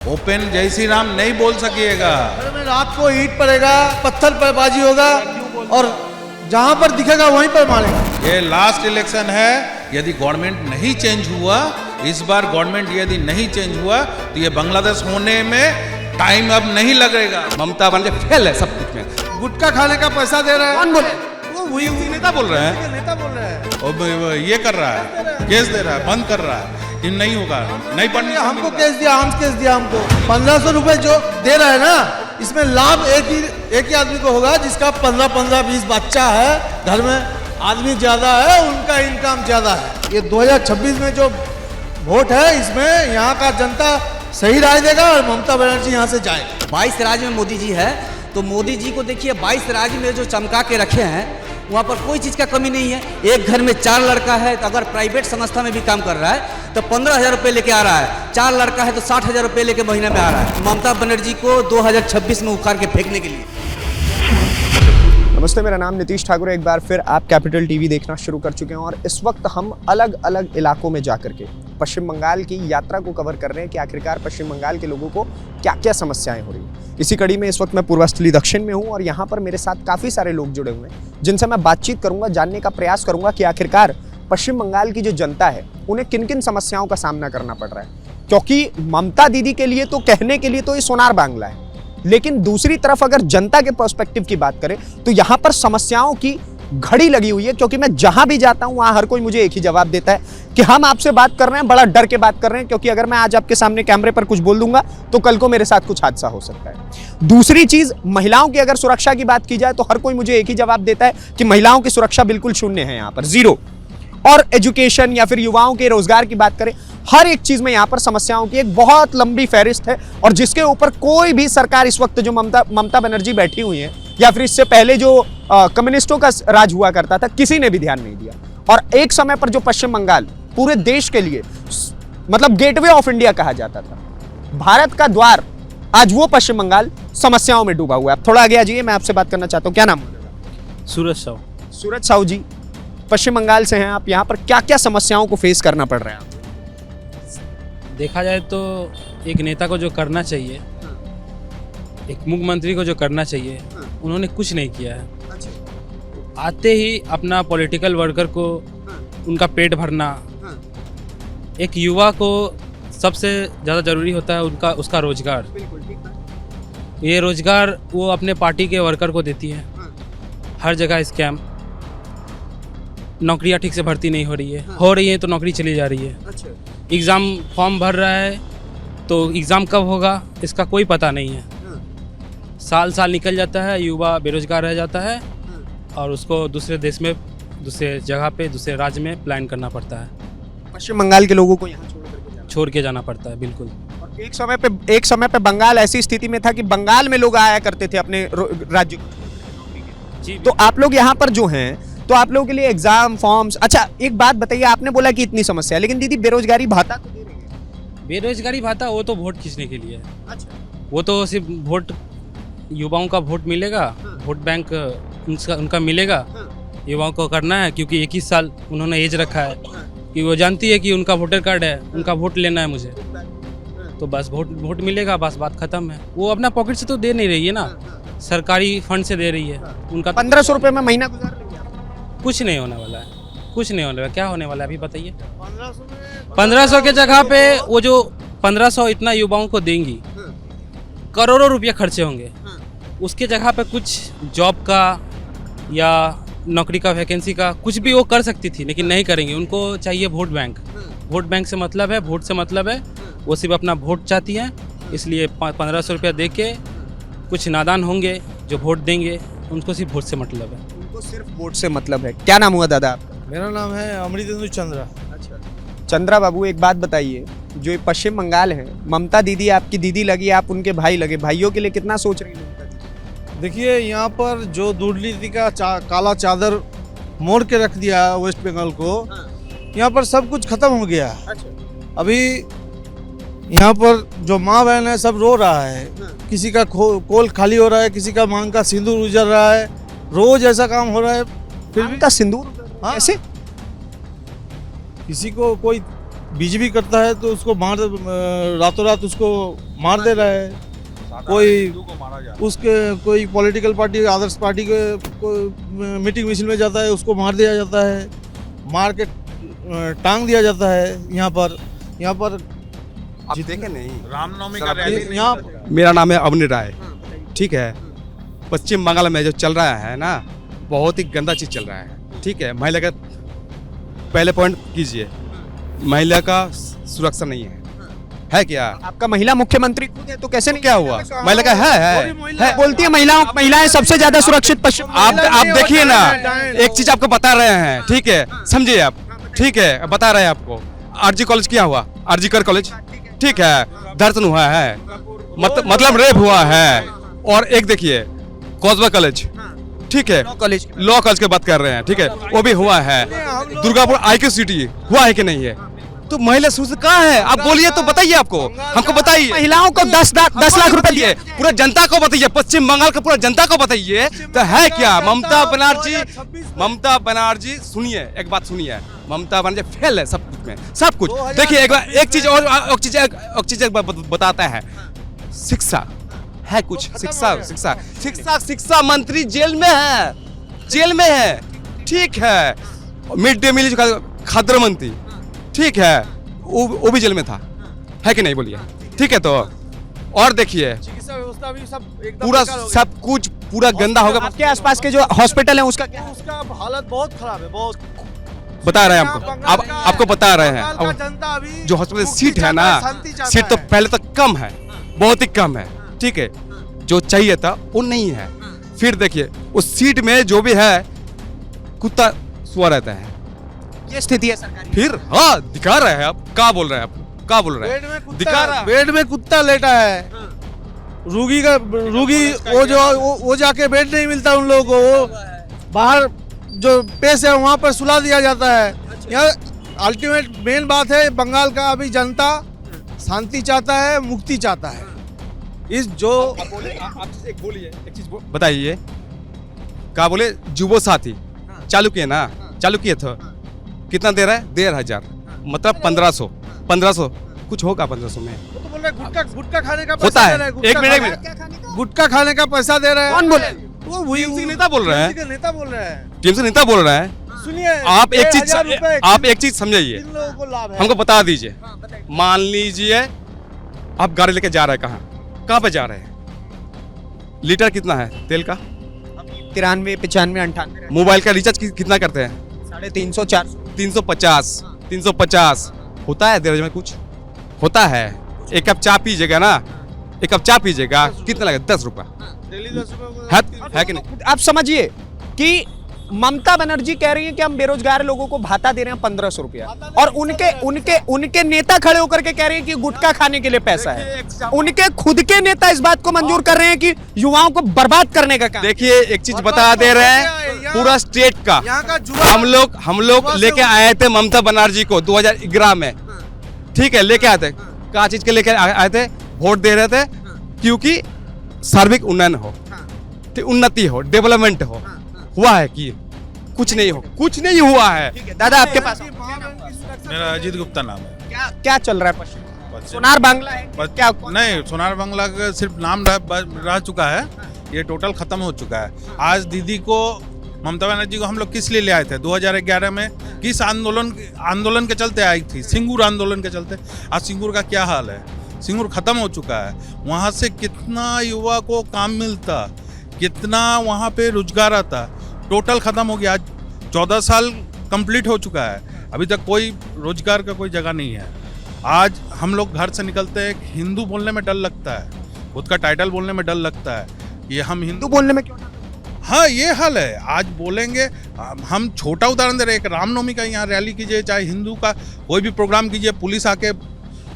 Open जय श्री राम नहीं बोल सकिएगा। घर में रात को ईंट पड़ेगा, पत्थर पर बाजी होगा और जहां पर दिखेगा वहीं पर मारेगा। ये लास्ट इलेक्शन है, यदि गवर्नमेंट नहीं चेंज हुआ, इस बार गवर्नमेंट यदि नहीं चेंज हुआ तो ये बांग्लादेश होने में टाइम अब नहीं लगेगा। ममता बनर्जी फेल है सब कुछ में। गुटखा खाने का पैसा दे रहा है। कौन बोले? वो वही नेता बोल रहे हैं, नेता बोल रहे हैं। और ये कर रहा है, केस दे रहा है, बंद कर रहा है। ये नहीं होगा, नहीं पढ़ने हमको केस दिया, हम केस दिया हमको 1500 रुपए जो दे रहा है ना, इसमें लाभ एक ही आदमी को होगा जिसका 15-20 बच्चा है, घर में आदमी ज्यादा है, उनका इनकम ज्यादा है। ये 2026 में जो वोट है, इसमें यहाँ का जनता सही राय देगा और ममता बनर्जी यहाँ से जाएगी। 22 राज्य में मोदी जी है, तो मोदी जी को देखिए 22 राज्य में जो चमका के रखे हैं, वहाँ पर कोई चीज़ का कमी नहीं है। एक घर में 4 लड़का है, तो अगर प्राइवेट संस्था में भी काम कर रहा है तो 15,000 रुपये लेके आ रहा है। 4 लड़का है तो 60,000 रुपये लेके महीने में आ रहा है। ममता बनर्जी को 2026 में उखाड़ के फेंकने के लिए। नमस्ते, मेरा नाम नीतीश ठाकुर है। एक बार फिर आप कैपिटल टीवी देखना शुरू कर चुके हैं और इस वक्त हम अलग अलग इलाकों में जाकर के पश्चिम बंगाल की यात्रा को कवर कर रहे हैं कि आखिरकार पश्चिम बंगाल के लोगों को क्या क्या समस्याएं हो रही हैं। इसी कड़ी में इस वक्त मैं पूर्वांचली दक्षिण में हूं और यहाँ पर मेरे साथ काफ़ी सारे लोग जुड़े हुए हैं जिनसे मैं बातचीत करूंगा, जानने का प्रयास करूंगा कि आखिरकार पश्चिम बंगाल की जो जनता है उन्हें किन किन समस्याओं का सामना करना पड़ रहा है। क्योंकि ममता दीदी के लिए तो कहने के लिए तो ये सोनार बांग्ला है, लेकिन दूसरी तरफ अगर जनता के पर्सपेक्टिव की बात करें तो यहाँ पर समस्याओं की घड़ी लगी हुई है। क्योंकि मैं जहां भी जाता हूं वहां हर कोई मुझे एक ही जवाब देता है कि हम आपसे बात कर रहे हैं, बड़ा डर के बात कर रहे हैं, क्योंकि अगर मैं आज आपके सामने कैमरे पर कुछ बोल दूंगा तो कल को मेरे साथ कुछ हादसा हो सकता है। दूसरी चीज, महिलाओं की अगर सुरक्षा की बात की जाए तो हर कोई मुझे एक ही जवाब देता है कि महिलाओं की सुरक्षा बिल्कुल शून्य है, यहाँ पर जीरो। और एजुकेशन या फिर युवाओं के रोजगार की बात करें, हर एक चीज में यहाँ पर समस्याओं की एक बहुत लंबी फहरिस्त है और जिसके ऊपर कोई भी सरकार इस वक्त जो ममता बनर्जी बैठी हुई है या फिर इससे पहले जो कम्युनिस्टों का राज हुआ करता था, किसी ने भी ध्यान नहीं दिया। और एक समय पर जो पश्चिम बंगाल पूरे देश के लिए मतलब गेटवे ऑफ इंडिया कहा जाता था, भारत का द्वार, आज वो पश्चिम बंगाल समस्याओं में डूबा हुआ है। आप थोड़ा आगे आ जाइए, मैं आपसे बात करना चाहता हूँ। क्या नाम है? सूरज साहू। सूरज साहू जी, पश्चिम बंगाल से हैं आप, यहाँ पर क्या क्या समस्याओं को फेस करना पड़ रहा है? देखा जाए तो एक नेता को जो करना चाहिए, एक मुख्यमंत्री को जो करना चाहिए, उन्होंने कुछ नहीं किया है। आते ही अपना पॉलिटिकल वर्कर को उनका पेट भरना। एक युवा को सबसे ज़्यादा ज़रूरी होता है उसका रोजगार। ये रोजगार वो अपने पार्टी के वर्कर को देती है। हर जगह स्कैम, नौकरियां ठीक से भर्ती नहीं हो रही है तो नौकरी चली जा रही है। एग्ज़ाम फॉर्म भर रहा है तो एग्ज़ाम कब होगा इसका कोई पता नहीं है। साल निकल जाता है, युवा बेरोजगार रह जाता है और उसको दूसरे देश में, दूसरे जगह पे, दूसरे राज्य में प्लान करना पड़ता है। पश्चिम बंगाल के लोगों को यहाँ छोड़ के जाना पड़ता है, बिल्कुल। और एक समय पे बंगाल ऐसी स्थिति में था कि बंगाल में लोग आया करते थे अपने राज्य जी। तो आप लोग यहाँ पर जो हैं, तो आप लोगों के लिए एग्जाम फॉर्म्स। अच्छा, एक बात बताइए, आपने बोला कि इतनी समस्या है, लेकिन दीदी बेरोजगारी भत्ता तो दे रही है। बेरोजगारी भत्ता वो तो वोट खींचने के लिए है। अच्छा, वो तो सिर्फ वोट, युवाओं का वोट मिलेगा, वोट बैंक उनका मिलेगा, युवाओं को करना है। क्योंकि 21 साल उन्होंने एज रखा है कि वो जानती है कि उनका वोटर कार्ड है, उनका वोट लेना है मुझे, तो बस वोट मिलेगा, बस बात खत्म है। वो अपना पॉकेट से तो दे नहीं रही है ना, सरकारी फंड से दे रही है। उनका 1500 रुपये में महीना गुजार रही है। कुछ नहीं होने वाला है, कुछ नहीं होने वाला। क्या होने वाला है अभी बताइए? 1500 के जगह पे वो जो 1500 इतना युवाओं को देंगी, करोड़ों रुपये खर्चे होंगे। उसके जगह पे कुछ जॉब का या नौकरी का, वैकेंसी का कुछ भी वो कर सकती थी, लेकिन नहीं करेंगी। उनको चाहिए वोट बैंक। वोट बैंक से मतलब है, वोट से मतलब है, वो सिर्फ अपना वोट चाहती हैं। इसलिए 1500 रुपया दे के कुछ नादान होंगे जो वोट देंगे, उनको सिर्फ वोट से मतलब है। उनको सिर्फ वोट से मतलब है। क्या नाम हुआ दादा आपका? मेरा नाम है अमृतेंदु चंद्रा। अच्छा, चंद्रा बाबू, एक बात बताइए, जो ये पश्चिम बंगाल है, ममता दीदी आपकी दीदी लगी, आप उनके भाई लगे, भाइयों के लिए कितना सोच रही है ममता दीदी? देखिए, यहाँ पर जो दुर्नीति का काला चादर मोड़ के रख दिया वेस्ट बंगाल को, यहाँ पर सब कुछ खत्म हो गया। अभी यहाँ पर जो माँ बहन है सब रो रहा है। किसी का कोल खाली हो रहा है, किसी का मांग का सिंदूर उजड़ रहा है, रोज ऐसा काम हो रहा है। फिर भी का सिंदूर कैसे? किसी को कोई बीजेपी करता है तो उसको रातों रात उसको मार दे रहा है। कोई पॉलिटिकल पार्टी, आदर्श पार्टी के कोई मीटिंग मिছিল में जाता है, उसको मार दिया जाता है, मार के टांग दिया जाता है। यहाँ पर आप देखे नहीं? रामनवमी का रैली यहाँ मेरा नाम है अवनी राय। ठीक है, पश्चिम बंगाल में जो चल रहा है ना, बहुत ही गंदा चीज़ चल रहा है। ठीक है, महिला का पहले पॉइंट कीजिए, महिला का सुरक्षा नहीं है क्या? आपका महिला मुख्यमंत्री खुद है तो कैसे नहीं? क्या हुआ? महिला का है बोलती है महिलाएं सबसे ज्यादा सुरक्षित पश्चिम। आप देखिए ना, एक चीज आपको बता रहे हैं, ठीक है, समझिए आप, ठीक है, बता रहे हैं आपको। आरजी कॉलेज क्या हुआ? आरजी कर कॉलेज, ठीक है, दर्शन हुआ है, मतलब रेप हुआ है। और एक देखिए कौजवा कॉलेज, ठीक है, लॉ कॉलेज की बात कर रहे हैं, ठीक है, वो भी हुआ है। दुर्गापुर IQ सिटी हुआ है कि नहीं है? तो महिला सुरक्षा कहाँ है? आप बोलिए तो बताइए, आपको हमको बताइए। महिलाओं को 10 लाख रुपए दिए, पूरा जनता को बताइए, पश्चिम बंगाल का पूरा जनता को बताइए तो है क्या? ममता बनर्जी सुनिए, एक बात सुनिए, ममता बनर्जी फेल है सब कुछ में, सब कुछ। देखिए एक चीज एक बार बताता है, शिक्षा है कुछ, शिक्षा मंत्री जेल में है, ठीक है। मिड डे मील खाद्य मंत्री, ठीक है, वो भी जेल में था, है कि नहीं? बोलिए, ठीक है। तो और देखिए चिकित्सा व्यवस्था भी सब एकदम पूरा बेकार हो गया। सब कुछ पूरा गंदा होगा। आपके आसपास के जो हॉस्पिटल है उसका क्या? उसका हालत बहुत खराब है, बहुत। बता रहे हैं हमको, आपको बता रहे हैं। बंगाल का जनता अभी जो हॉस्पिटल मुक्ति सीट है चाहता ना, शांति चाहता सीट तो है। पहले तक कम है, बहुत ही कम है, ठीक है। जो चाहिए था वो नहीं है। फिर देखिए उस सीट में जो भी है कुत्ता सुआ रहता है, ये स्थिति है सरकारी। फिर हाँ दिखा रहे हैं। आप क्या बोल रहे हैं? आप क्या बोल रहे हैं? दिखा रहा है। बेड में कुत्ता लेटा है, रोगी वो जाके बेड नहीं मिलता उन लोगों को, वो बाहर जो पेश है वहाँ पर सुला दिया जाता है। यह अल्टीमेट मेन बात है, बंगाल का अभी जनता शांति चाहता है, मुक्ति चाहता है। इस जो एक चीज बताइए, क्या बोले? जुबो साथी चालू किए ना, चालू किए थे, कितना दे रहा है? 1,500, मतलब 1500 कुछ होगा 1500 में। वो तो बोल रहे गुटखा खाने का होता पैसा है। दे रहा है। एक मिनट, गुटखा खाने का पैसा दे रहा है। कौन बोले? वो वही TMC नेता बोल रहे हैं। TMC के नेता बोल रहे हैं। टीम से नेता बोल रहे हैं। सुनिए, आप एक 6,000 रुपए चीज समझाइए, किन लोगों को लाभ है? हमको बता दीजिए। मान लीजिए आप गाड़ी लेके जा रहे हैं, कहाँ पे जा रहे हैं? लीटर कितना है तेल का? 93, 95, 98, मोबाइल का रिचार्ज कितना करते हैं? 350, 400। 350 होता है देर में? कुछ होता है? एक कप चाय पीजिएगा ना, एक कप चाय पीजिएगा, कितना लगेगा? 10 रुपया डेली 10 रुपए है कि नहीं? आप समझिए कि ममता बनर्जी कह रही है कि हम बेरोजगार लोगों को भाता दे रहे हैं 1500 रुपया, और उनके नेता खड़े होकर के कह रहे हैं कि गुटखा खाने के लिए पैसा है। उनके खुद के नेता इस बात को मंजूर कर रहे हैं कि युवाओं को बर्बाद करने का काम। देखिए एक चीज बता दे रहे हैं, पूरा स्टेट का यहाँ का जुआ हम लोग लेके आए थे ममता बनर्जी को 2011 में, ठीक है, लेके आए थे। क्या चीज के लेके आए थे? वोट दे रहे थे क्योंकि सार्वजनिक उन्नयन हो, उन्नति हो, डेवलपमेंट हो। हुआ है कि कुछ नहीं हो, कुछ नहीं हुआ है। दादा आपके पास मेरा अजीत गुप्ता नाम है। क्या चल रहा है? पश्चिम सोनार बांग्ला है क्या? नहीं, सोनार बांग्ला का सिर्फ नाम रह चुका है, ये टोटल खत्म हो चुका है। आज दीदी को, ममता बनर्जी को हम लोग किस लिए ले आए थे? 2011 में किस आंदोलन के चलते आई थी? सिंगूर आंदोलन के चलते। आज सिंगूर का क्या हाल है? सिंगूर खत्म हो चुका है। वहाँ से कितना युवा को काम मिलता, कितना वहाँ पे रोजगार आता, टोटल खत्म हो गया। आज 14 साल कंप्लीट हो चुका है, अभी तक कोई रोजगार का कोई जगह नहीं है। आज हम लोग घर से निकलते हैं, हिंदू बोलने में डर लगता है, खुद का टाइटल बोलने में डर लगता है, ये हम हिंदू बोलने में क्यों? हाँ, ये हाल है। आज बोलेंगे, हम छोटा उदाहरण दे रहे हैं, रामनवमी का यहाँ रैली कीजिए, चाहे हिंदू का कोई भी प्रोग्राम कीजिए, पुलिस आके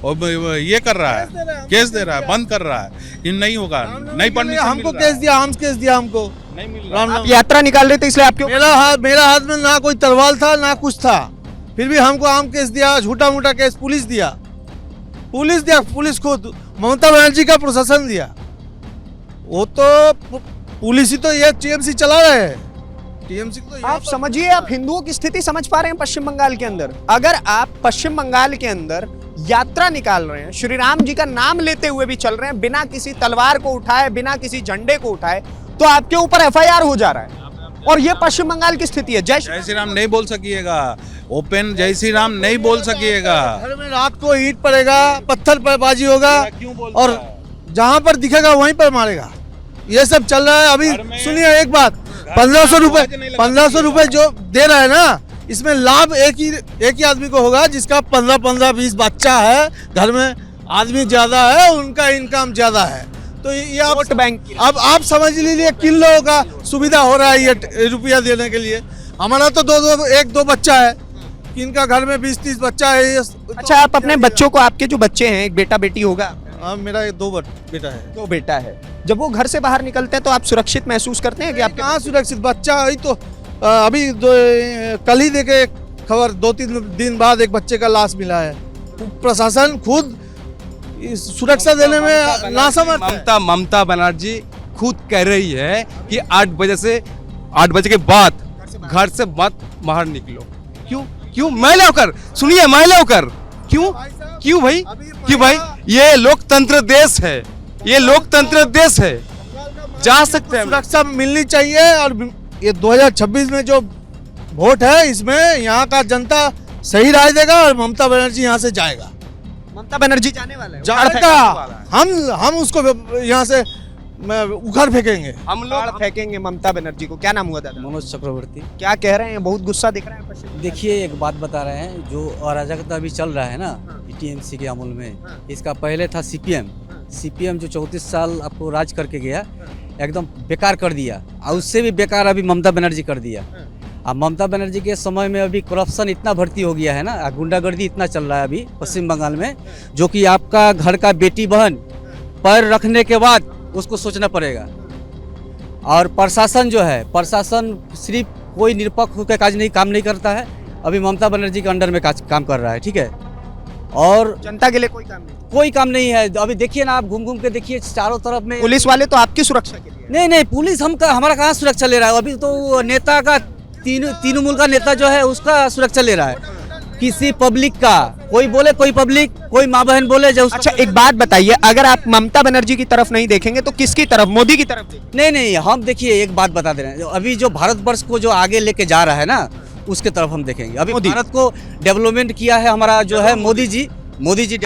और ये कर रहा है, केस दे रहा है, बंद कर रहा है, ये नहीं होगा, नहीं परमिशन हमको केस दिया, केस दिया हमको। नहीं मिल रहा। आप यात्रा निकाल रहे थे इसलिए आपके मेरा हाथ में ना कोई तलवार था ना कुछ था, फिर भी हमको आम केस दिया, झूठा मूठा केस पुलिस दिया, पुलिस को ममता बनर्जी का प्रशासन दिया। वो तो पुलिस ही तो ये TMC चला रहे हैं, टीएमसी को तो आप समझिए, आप हिंदुओं की स्थिति समझ पा रहे हैं पश्चिम बंगाल के अंदर? अगर आप पश्चिम बंगाल के अंदर यात्रा निकाल रहे हैं, श्री राम जी का नाम लेते हुए भी चल रहे हैं, बिना किसी तलवार को उठाए, बिना किसी झंडे को उठाए, तो आपके ऊपर एफआईआर हो जा रहा है। और ये पश्चिम बंगाल की स्थिति है। जय श्री राम नहीं बोल सकिएगा, ओपन जय श्री राम नहीं बोल सकिएगा। घर में रात को ईंट पड़ेगा, पत्थर पर बाजी होगा, क्यों बोलता और जहां पर दिखेगा वहीं पर मारेगा। ये सब चल रहा है अभी। घर में- सुनिए एक बात, 1500 रुपए जो दे रहा है ना, इसमें लाभ एक ही आदमी को होगा जिसका 15-20 बच्चा है, घर में आदमी ज्यादा है, उनका इनकम ज्यादा है। तो ये आप वोट बैंक की। अब आप समझ लीजिए किन लोगों का सुविधा हो रहा है ये रुपया देने के लिए। हमारा तो एक दो बच्चा है, किनका घर में 20-30 बच्चा है। ये अच्छा, आप अपने बच्चों को, आपके जो बच्चे हैं, एक बेटा बेटी होगा? हाँ, मेरा 2 बेटा है। 2 बेटा है। जब वो घर से बाहर निकलते हैं तो आप सुरक्षित महसूस करते हैं कि आपके कहाँ सुरक्षित? बच्चा ही तो अभी कल ही देखे खबर, 2-3 दिन बाद एक बच्चे का लाश मिला है। प्रशासन खुद इस सुरक्षा देने में नासमर्थ है। ममता बनर्जी खुद कह रही है कि 8 बजे के बाद घर से मत बाहर निकलो। क्यों महिला होकर? सुनिए, महिला होकर क्यों भाई ये लोकतंत्र देश है, ये लोकतंत्र देश है, जा सकते हैं। सुरक्षा मिलनी चाहिए। और ये 2026 में जो वोट है, इसमें यहाँ का जनता सही राय देगा और ममता बनर्जी यहाँ से जाएगा। ममता बनर्जी जाने वाला है? जाएगा। हम उसको यहाँ से उखाड़ फेंकेंगे। हम लोग फेंकेंगे ममता बनर्जी को। क्या नाम हुआ दादा? मनोज चक्रवर्ती। क्या कह रहे हैं? बहुत गुस्सा दिख रहा है पश्चिम बंगाल। देखिए, एक बात बता रहे हैं, जो अराजकता अभी चल रहा है ना टीएमसी के अमल में, इसका पहले था सीपीएम जो 34 साल आपको राज करके गया, एकदम बेकार कर दिया। और उससे भी बेकार अभी ममता बनर्जी कर दिया। अब ममता बनर्जी के समय में अभी करप्शन इतना भर्ती हो गया है ना, गुंडागर्दी इतना चल रहा है अभी पश्चिम बंगाल में, जो कि आपका घर का बेटी बहन पैर रखने के बाद उसको सोचना पड़ेगा। और प्रशासन जो है, प्रशासन सिर्फ कोई निरपेक्ष होकर काम नहीं करता है। अभी ममता बनर्जी के अंडर में काम कर रहा है, ठीक है। और जनता के लिए कोई काम नहीं है। अभी देखिए ना, आप घूम के देखिए चारों तरफ में। पुलिस वाले तो आपकी सुरक्षा के लिए। नहीं, पुलिस हमारा कहाँ सुरक्षा ले रहा है? अभी तो नेता का तृणमूल का नेता जो है उसका सुरक्षा ले रहा है, किसी पब्लिक का। कोई बोले, कोई पब्लिक, कोई माँ बहन बोले जो। अच्छा, एक बात बताइए, अगर आप ममता बनर्जी की तरफ नहीं देखेंगे तो किसकी तरफ? मोदी की तरफ देखेंगे? नहीं, हम देखिए एक बात बता दे रहे हैं, अभी जो भारतवर्ष को जो आगे लेके जा रहा है ना, उसके तरफ हम देखेंगे। अभी भारत को डेवलपमेंट किया है हमारा जो है मोदी जी।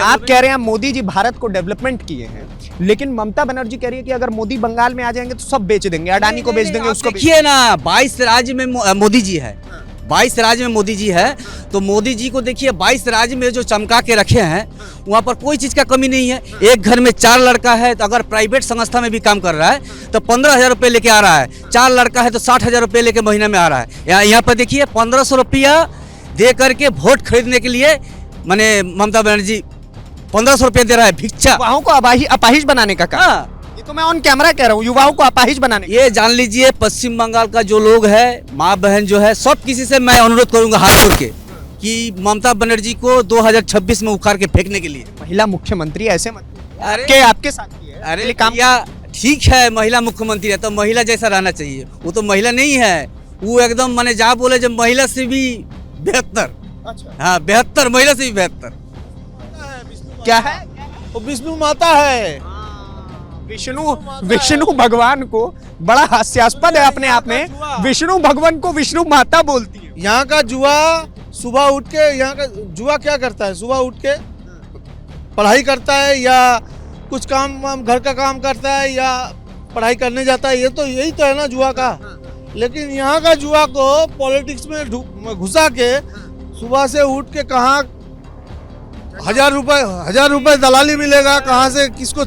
आप कह रहे हैं मोदी जी भारत को डेवलपमेंट किए हैं, लेकिन ममता बनर्जी कह रही है कि अगर मोदी बंगाल में आ जाएंगे तो सब बेच देंगे, अडानी को बेच देंगे, उसको देखिए ना, 22 राज्य में मोदी जी है, 22 राज्य में मोदी जी है। तो मोदी जी को देखिए 22 राज्य में जो चमका के रखे हैं, वहाँ पर कोई चीज़ का कमी नहीं है। एक घर में 4 लड़का है, तो अगर प्राइवेट संस्था में भी काम कर रहा है तो 15,000 रुपये लेके आ रहा है। 4 लड़का है तो 60,000 रुपये लेके महीने में आ रहा है। यहाँ पर देखिए 1500 रुपया दे करके वोट खरीदने के लिए माने ममता बनर्जी 1500 रुपये दे रहा है भिक्षा। युवाओं को अपाहिज बनाने का काम। ये तो मैं ऑन कैमरा कह रहा हूँ, युवाओं को अपाहिज बनाने। ये जान लीजिए, पश्चिम बंगाल का जो लोग है, माँ बहन जो है, सब किसी से मैं अनुरोध करूंगा हाथ जोड़ के कि ममता बनर्जी को 2026 में उखाड़ के फेंकने के लिए। महिला मुख्यमंत्री ऐसे मत, अरे आपके साथ ही है। अरे काम या ठीक है, महिला मुख्यमंत्री है तो महिला जैसा रहना चाहिए। वो तो महिला नहीं है, वो एकदम माने जहाँ बोले जब महिला से भी बेहतर। हाँ, 72 महिला से भी बेहतर। क्या है? वो विष्णु माता है। विष्णु भगवान को बड़ा हास्यास्पद है अपने आप में, विष्णु भगवान को विष्णु माता बोलती है। यहाँ का जुआ सुबह उठ के, यहाँ का जुआ क्या करता है? सुबह उठ के पढ़ाई करता है या कुछ काम घर का काम करता है या पढ़ाई करने जाता है। ये तो यही तो है ना जुआ का। लेकिन यहाँ का जुआ को पॉलिटिक्स में घुसा के सुबह से उठ के कहाँ 1000 रुपए दलाली मिलेगा, कहाँ से किसको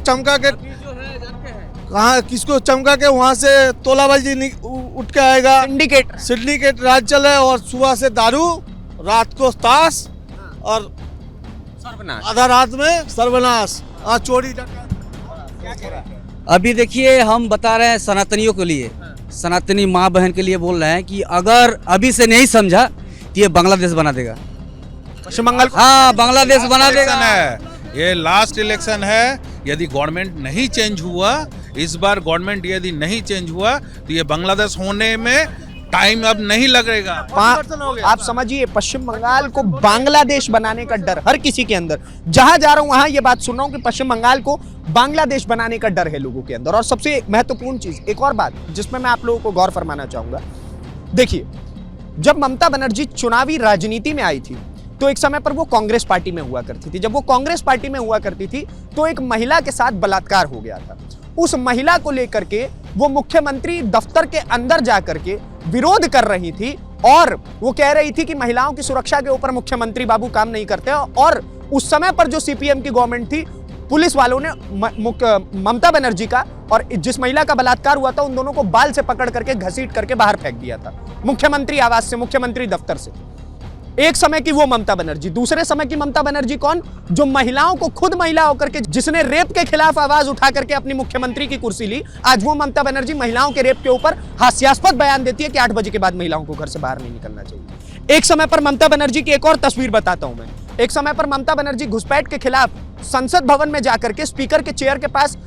चमका के वहाँ से तोलाबाजी उठ के आएगा। सिंडिकेट राज चले और सुबह से दारू, रात को ताश और आधा रात में सर्वनाश, चोरी अभी देखिए, हम बता रहे हैं सनातनियों के लिए, सनातनी माँ बहन के लिए बोल रहे हैं कि अगर अभी से नहीं समझा तो ये बांग्लादेश बना देगा। पश्चिम बंगाल, हाँ, बांग्लादेश बना देगा। ये लास्ट इलेक्शन है। यदि गवर्नमेंट नहीं चेंज हुआ, इस बार गवर्नमेंट यदि नहीं चेंज हुआ, तो ये बांग्लादेश होने में टाइम अब नहीं लगेगा। आप समझिए, पश्चिम बंगाल को बांग्लादेश बनाने का डर हर किसी के अंदर, जहां जा रहा हूं वहां ये बात सुन रहा हूं कि पश्चिम बंगाल को बांग्लादेश बनाने का डर है लोगों के अंदर। और सबसे महत्वपूर्ण चीज, एक और बात जिसमें मैं आप लोगों को गौर फरमाना चाहूंगा, देखिए जब ममता बनर्जी चुनावी राजनीति में आई थी तो एक समय पर वो कांग्रेस पार्टी में हुआ करती थी। जब वो कांग्रेस पार्टी में हुआ करती थी तो एक महिला के साथ बलात्कार हो गया था। उस महिला को लेकर के वो मुख्यमंत्री दफ्तर के अंदर जाकर के विरोध कर रही थी और वो कह रही थी कि महिलाओं की सुरक्षा के ऊपर मुख्यमंत्री बाबू काम नहीं करते। और उस समय पर जो सीपीएम की गवर्नमेंट थी, पुलिस वालों ने ममता बनर्जी का और जिस महिला का बलात्कार हुआ था उन दोनों को बाल से पकड़ करके घसीट करके बाहर फेंक दिया था, मुख्यमंत्री आवास से, मुख्यमंत्री दफ्तर से। एक समय की वो ममता बनर्जी। दूसरे समय की ममता बनर्जी कौन? जो महिलाओं को, खुद महिला होकर के, जिसने रेप के खिलाफ आवाज उठा करके अपनी मुख्यमंत्री की कुर्सी ली, आज वो ममता बनर्जी महिलाओं के रेप के ऊपर हास्यास्पद बयान देती है कि 8 बजे के बाद महिलाओं को घर से बाहर नहीं निकलना चाहिए। एक समय पर ममता बनर्जी की एक और तस्वीर बताता हूं मैं। एक समय पर ममता बनर्जी घुसपैठ के खिलाफ संसद भवन में जाकर के स्पीकर के चेयर के पास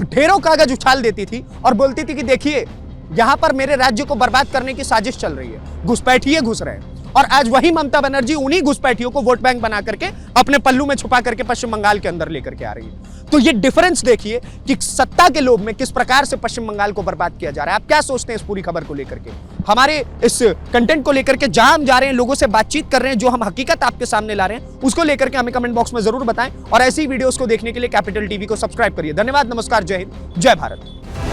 ढेरों कागज उछाल देती थी और बोलती थी कि देखिए यहां पर मेरे राज्य को बर्बाद करने की साजिश चल रही है, घुसपैठिए घुस रहे हैं। और आज वही ममता बनर्जी उन्हीं घुसपैठियों को वोट बैंक बना करके अपने पल्लू में छुपा करके पश्चिम बंगाल के अंदर लेकर के आ रही है। तो ये डिफरेंस देखिए कि सत्ता के लोभ में किस प्रकार से पश्चिम बंगाल को बर्बाद किया जा रहा है। आप क्या सोचते हैं इस पूरी खबर को लेकर के, हमारे इस कंटेंट को लेकर के, जहां हम जा रहे हैं, लोगों से बातचीत कर रहे हैं, जो हम हकीकत आपके सामने ला रहे हैं, उसको लेकर के हमें कमेंट बॉक्स में जरूर बताएं। और ऐसी वीडियोस को देखने के लिए कैपिटल टीवी को सब्सक्राइब करिए। धन्यवाद, नमस्कार, जय हिंद, जय भारत।